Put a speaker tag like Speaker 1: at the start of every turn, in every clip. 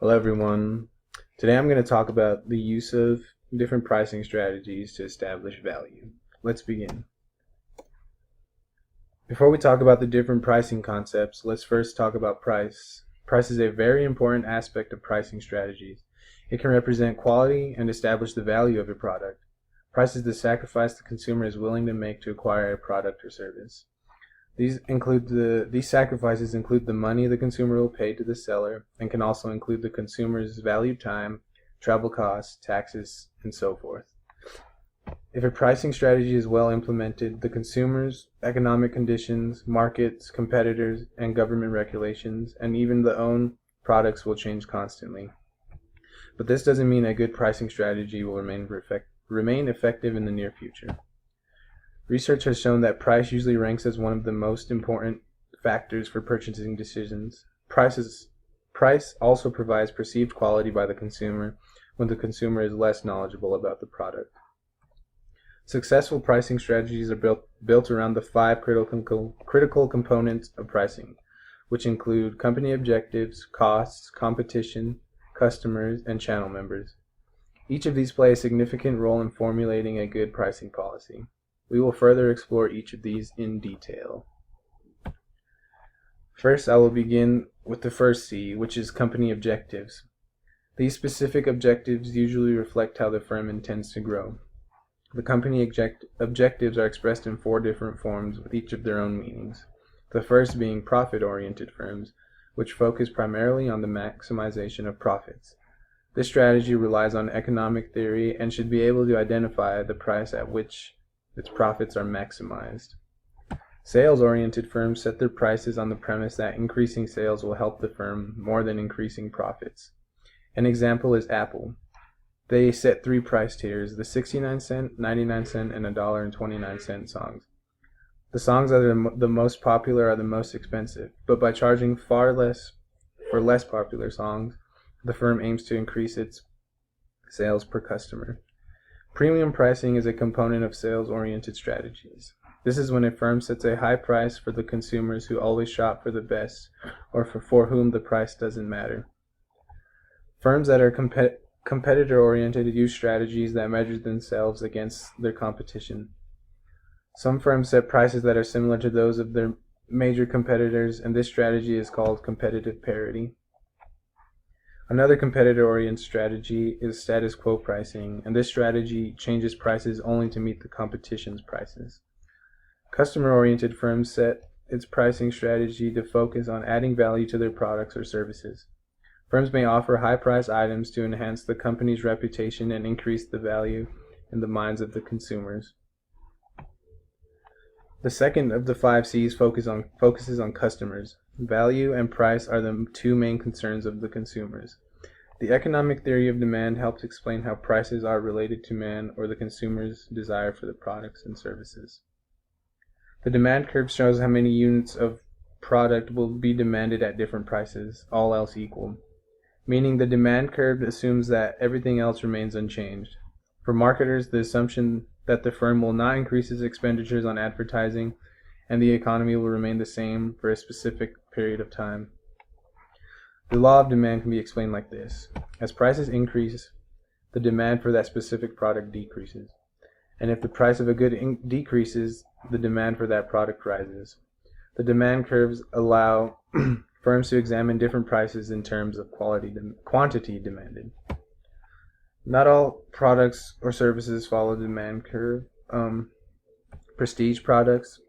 Speaker 1: Hello, everyone. Today I'm going to talk about the use of different pricing strategies to establish value. Let's begin. Before we talk about the different pricing concepts, let's first talk about price. Price is a very important aspect of pricing strategies. It can represent quality and establish the value of a product. Price is the sacrifice the consumer is willing to make to acquire a product or service. These sacrifices include the money the consumer will pay to the seller and can also include the consumer's valued time, travel costs, taxes, and so forth. If a pricing strategy is well implemented, the consumer's economic conditions, markets, competitors, and government regulations, and even the own products will change constantly. But this doesn't mean a good pricing strategy will remain effective in the near future. Research has shown that price usually ranks as one of the most important factors for purchasing decisions. Price also provides perceived quality by the consumer when the consumer is less knowledgeable about the product. Successful pricing strategies are built around the five critical components of pricing, which include company objectives, costs, competition, customers, and channel members. Each of these play a significant role in formulating a good pricing policy. We will further explore each of these in detail. First, I will begin with the first C, which is company objectives. These specific objectives usually reflect how the firm intends to grow. The company objectives are expressed in four different forms with each of their own meanings. The first being profit-oriented firms, which focus primarily on the maximization of profits. This strategy relies on economic theory and should be able to identify the price at which its profits are maximized. Sales-oriented firms set their prices on the premise that increasing sales will help the firm more than increasing profits. An example is Apple. They set three price tiers, the 69-cent, 99-cent, and $1.29 songs. The songs that are the most popular are the most expensive, but by charging far less for less popular songs, the firm aims to increase its sales per customer. Premium pricing is a component of sales-oriented strategies. This is when a firm sets a high price for the consumers who always shop for the best, or for whom the price doesn't matter. Firms that are competitor-oriented use strategies that measure themselves against their competition. Some firms set prices that are similar to those of their major competitors, and this strategy is called competitive parity. Another competitor-oriented strategy is status quo pricing, and this strategy changes prices only to meet the competition's prices. Customer-oriented firms set its pricing strategy to focus on adding value to their products or services. Firms may offer high-priced items to enhance the company's reputation and increase the value in the minds of the consumers. The second of the five C's focuses on customers. Value and price are the two main concerns of the consumers. The economic theory of demand helps explain how prices are related to man or the consumer's desire for the products and services. The demand curve shows how many units of product will be demanded at different prices, all else equal. Meaning the demand curve assumes that everything else remains unchanged. For marketers, the assumption that the firm will not increase its expenditures on advertising and the economy will remain the same for a specific period of time. The law of demand can be explained like this. As prices increase, the demand for that specific product decreases. And if the price of a good decreases, the demand for that product rises. The demand curves allow firms to examine different prices in terms of quantity demanded. Not all products or services follow the demand curve. Prestige products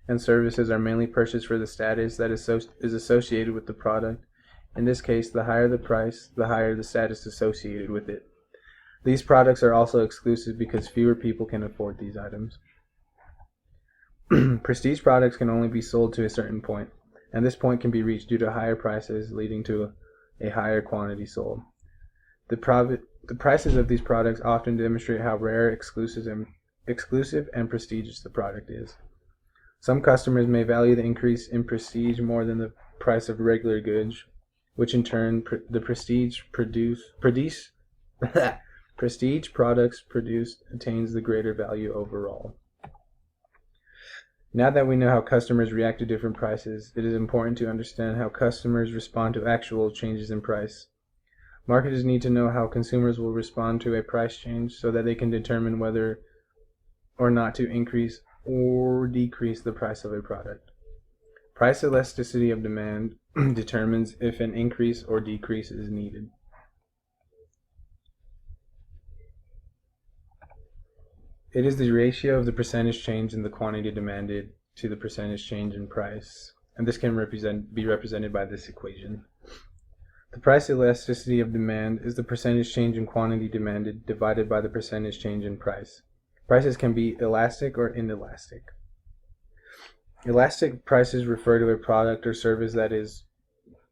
Speaker 1: and services are mainly purchased for the status that is associated with the product. In this case, the higher the price, the higher the status associated with it. These products are also exclusive because fewer people can afford these items. Prestige products can only be sold to a certain point, and this point can be reached due to higher prices, leading to a higher quantity sold. The prices of these products often demonstrate how rare, exclusive, and prestigious the product is. Some customers may value the increase in prestige more than the price of regular goods, which in turn the prestige products produced attains the greater value overall. Now that we know how customers react to different prices, it is important to understand how customers respond to actual changes in price. Marketers need to know how consumers will respond to a price change so that they can determine whether or not to increase or decrease the price of a product. Price elasticity of demand determines if an increase or decrease is needed. It is the ratio of the percentage change in the quantity demanded to the percentage change in price, and this can be represented by this equation. The price elasticity of demand is the percentage change in quantity demanded divided by the percentage change in price. Prices can be elastic or inelastic. Elastic prices refer to a product or service that is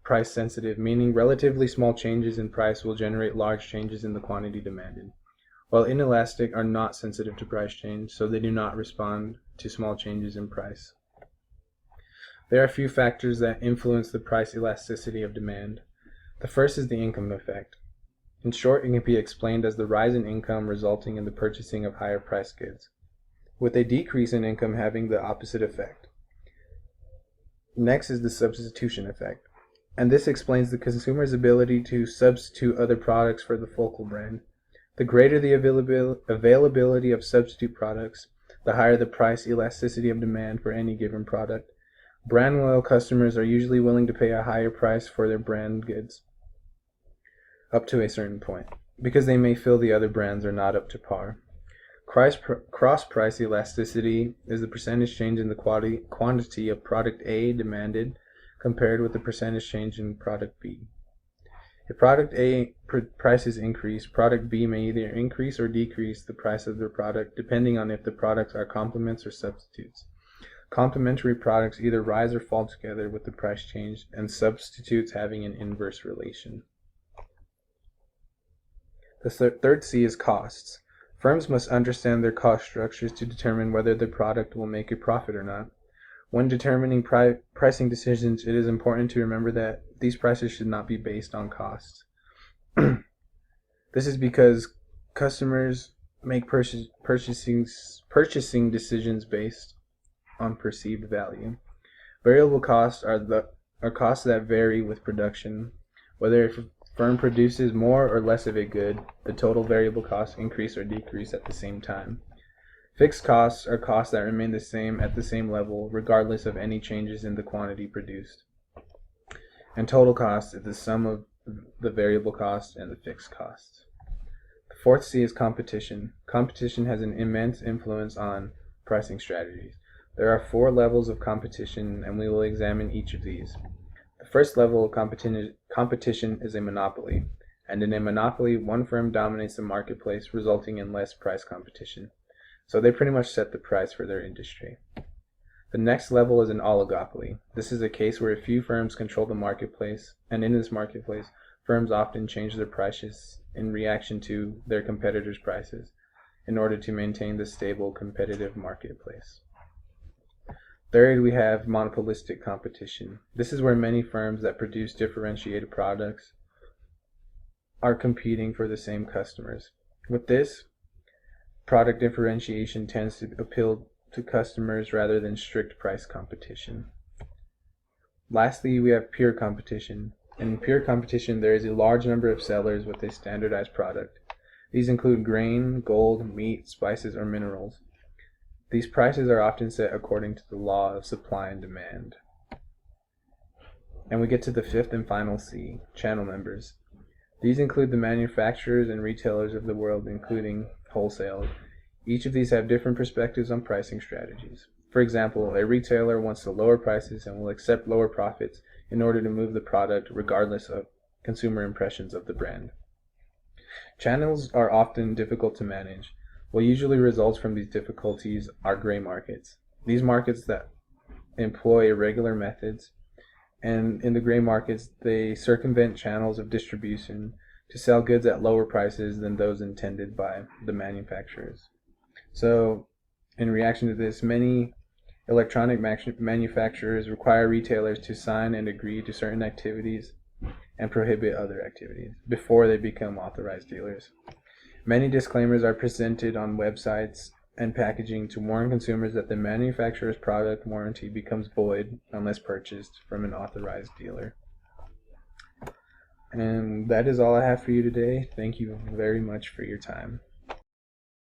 Speaker 1: price sensitive, meaning relatively small changes in price will generate large changes in the quantity demanded, while inelastic are not sensitive to price change, so they do not respond to small changes in price. There are a few factors that influence the price elasticity of demand. The first is the income effect. In short, it can be explained as the rise in income resulting in the purchasing of higher priced goods, with a decrease in income having the opposite effect. Next is the substitution effect, and this explains the consumer's ability to substitute other products for the focal brand. The greater the availability of substitute products, the higher the price elasticity of demand for any given product. Brand loyal customers are usually willing to pay a higher price for their brand goods, up to a certain point, because they may feel the other brands are not up to par. Cross-price elasticity is the percentage change in the quantity of product A demanded compared with the percentage change in product B. If product A prices increase, product B may either increase or decrease the price of their product depending on if the products are complements or substitutes. Complementary products either rise or fall together with the price change, and substitutes having an inverse relation. The third C is costs. Firms must understand their cost structures to determine whether the product will make a profit or not. When determining pricing decisions, it is important to remember that these prices should not be based on costs. This is because customers make purchasing decisions based on perceived value. Variable costs are costs that vary with production. Whether a firm produces more or less of a good, the total variable costs increase or decrease at the same time. Fixed costs are costs that remain the same at the same level regardless of any changes in the quantity produced. And total cost is the sum of the variable cost and the fixed costs. The fourth C is competition. Competition has an immense influence on pricing strategies. There are 4 levels of competition, and we will examine each of these. The first level of competition is a monopoly, and in a monopoly, one firm dominates the marketplace, resulting in less price competition. So they pretty much set the price for their industry. The next level is an oligopoly. This is a case where a few firms control the marketplace, and in this marketplace, firms often change their prices in reaction to their competitors' prices in order to maintain the stable competitive marketplace. Third, we have monopolistic competition. This is where many firms that produce differentiated products are competing for the same customers. With this, product differentiation tends to appeal to customers rather than strict price competition. Lastly, we have pure competition. In pure competition, there is a large number of sellers with a standardized product. These include grain, gold, meat, spices, or minerals. These prices are often set according to the law of supply and demand. And we get to the fifth and final C, channel members. These include the manufacturers and retailers of the world, including wholesale. Each of these have different perspectives on pricing strategies. For example, a retailer wants to lower prices and will accept lower profits in order to move the product regardless of consumer impressions of the brand. Channels are often difficult to manage. What usually results from these difficulties are gray markets. These markets that employ irregular methods, and in the gray markets, they circumvent channels of distribution to sell goods at lower prices than those intended by the manufacturers. So, in reaction to this, many electronic manufacturers require retailers to sign and agree to certain activities and prohibit other activities before they become authorized dealers. Many disclaimers are presented on websites and packaging to warn consumers that the manufacturer's product warranty becomes void unless purchased from an authorized dealer. And that is all I have for you today. Thank you very much for your time.